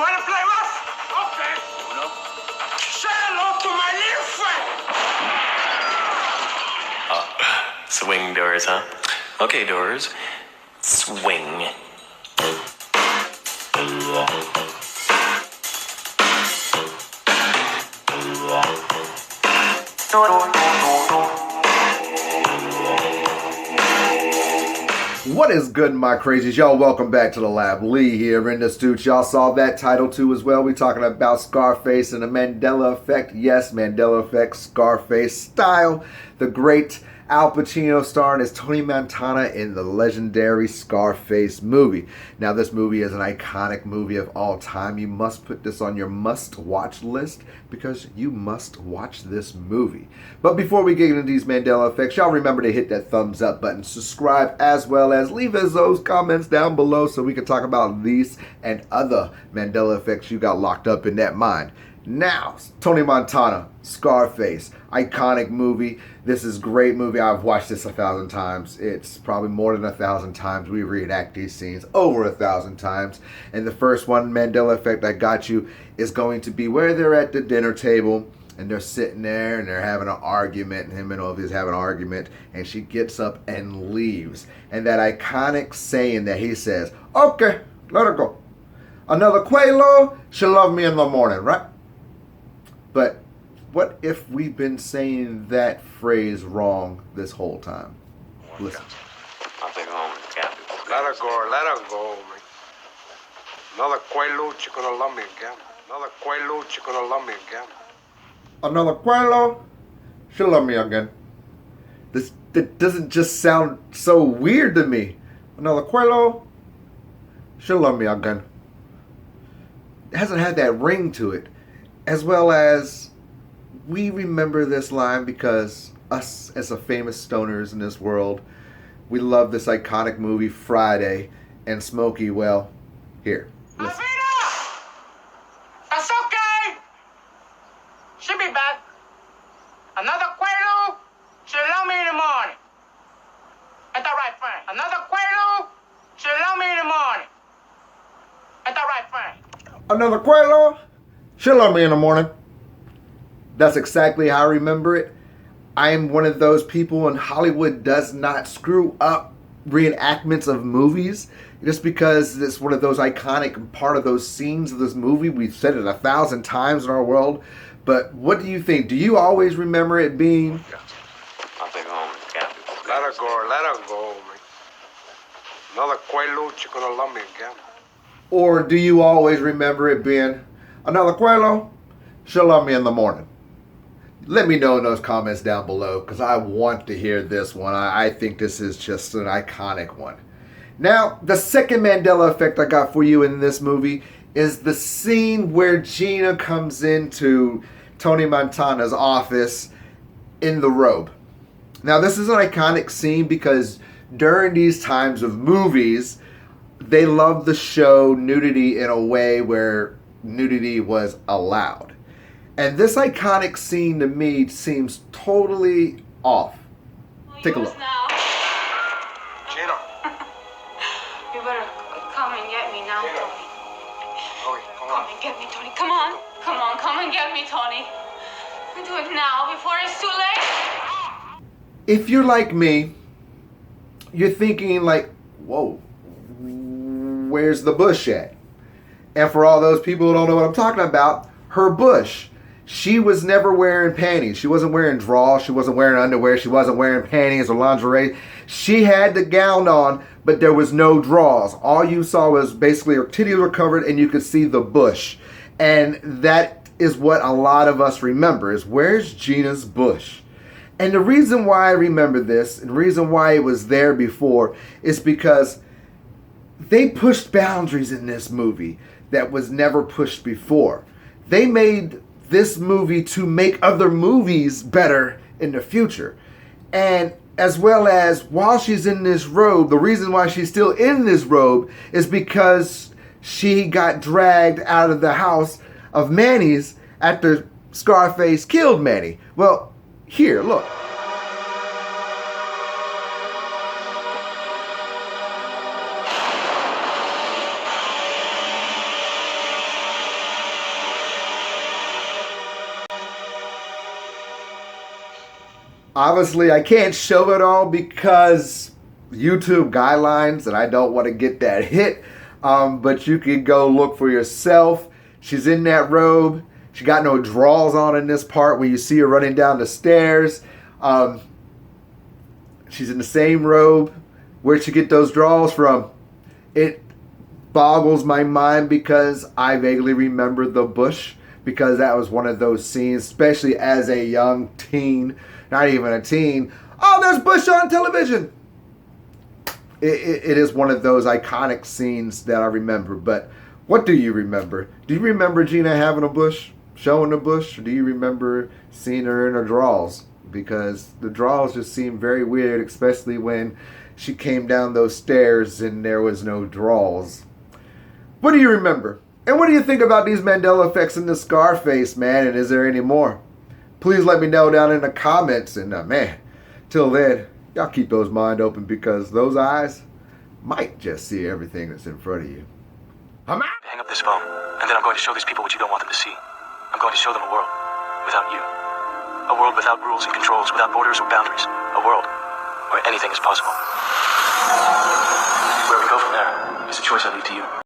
want to play rough? Okay. Uno. Say hello to my little friend. Swing doors, huh? Okay, doors. Swing. What is good, my crazies? Y'all, welcome back to the lab. Lee here in the studio. Y'all saw that title too as well. We talking about Scarface and the Mandela Effect. Yes, Mandela Effect, Scarface style. The great Al Pacino starring as Tony Montana in the legendary Scarface movie. Now, this movie is an iconic movie of all time. You must put this on your must-watch list because you must watch this movie. But before we get into these Mandela Effects, y'all remember to hit that thumbs up button, subscribe, as well as leave us those comments down below so we can talk about these and other Mandela Effects you got locked up in that mind. Now, Tony Montana, Scarface, iconic movie. This is a great movie. I've watched this 1,000 times. It's probably more than 1,000 times. We reenact these scenes over 1,000 times. And the first one, Mandela Effect, I got you, is going to be where they're at the dinner table and they're sitting there and they're having an argument. And him and Ovi's having an argument, and she gets up and leaves. And that iconic saying that he says, "Okay, let her go. Another Quelo, she'll love me in the morning," right? But what if we've been saying that phrase wrong this whole time? Listen. I'll take a moment, Captain. Let her go, man. Another Quaalude, you're gonna love me again. Another Quaalude, you're gonna love me again. Another Quelo, she'll love me again. That doesn't just sound so weird to me. Another Quelo, she'll love me again. It hasn't had that ring to it. As well as, we remember this line because us as a famous stoners in this world, we love this iconic movie Friday, and Smokey, well, here. Listen. Alvina! That's okay! She'll be back. Another Quaalude, she'll love me in the morning. Ain't that right, friend? Another Quaalude, she'll love me in the morning. Ain't that right, friend? Another Quelo, she'll love me in the morning. That's exactly how I remember it. I am one of those people, and Hollywood does not screw up reenactments of movies just because it's one of those iconic part of those scenes of this movie. We've said it 1,000 times in our world. But what do you think? Do you always remember it being... I'll take a moment, Captain. Let her go, man. Another Quaalude, you're gonna love me again. Or do you always remember it being another Quelo, she'll love me in the morning? Let me know in those comments down below because I want to hear this one. I think this is just an iconic one. Now, the second Mandela Effect I got for you in this movie is the scene where Gina comes into Tony Montana's office in the robe. Now, this is an iconic scene because during these times of movies, they loved the show nudity in a way where nudity was allowed. And this iconic scene to me seems totally off. Take a look. Now. Gina. You better come and get me now, Gina. Tony. Hurry, come Come on. and get me, Tony. Come on. Come and get me, Tony. Do it now before it's too late. If you're like me, you're thinking like, whoa, where's the bush at? And for all those people who don't know what I'm talking about, her bush. She was never wearing panties. She wasn't wearing drawers. She wasn't wearing underwear. She wasn't wearing panties or lingerie. She had the gown on, but there was no drawers. All you saw was basically her titties were covered and you could see the bush. And that is what a lot of us remember, is where's Gina's bush? And the reason why I remember this, and the reason why it was there before, is because they pushed boundaries in this movie that was never pushed before. They made this movie to make other movies better in the future. And as well as while she's in this robe, the reason why she's still in this robe is because she got dragged out of the house of Manny's after Scarface killed Manny. Well, here, look. Obviously, I can't show it all because YouTube guidelines, and I don't want to get that hit. But you can go look for yourself. She's in that robe. She got no drawers on in this part where you see her running down the stairs. She's in the same robe. Where'd she get those drawers from? It boggles my mind because I vaguely remember the bush, because that was one of those scenes, especially as a young teen, not even a teen. Oh, there's Bush on television. It is one of those iconic scenes that I remember. But what do you remember? Do you remember Gina having a bush, showing a bush? Or do you remember seeing her in her drawers? Because the drawers just seem very weird, especially when she came down those stairs and there was no drawers. What do you remember? And what do you think about these Mandela effects in the Scarface, man? And is there any more? Please let me know down in the comments. And man, till then, y'all keep those mind open, because those eyes might just see everything that's in front of you. I'm out. Hang up this phone, and then I'm going to show these people what you don't want them to see. I'm going to show them a world without you. A world without rules and controls, without borders or boundaries. A world where anything is possible. Where we go from there is a choice I leave to you.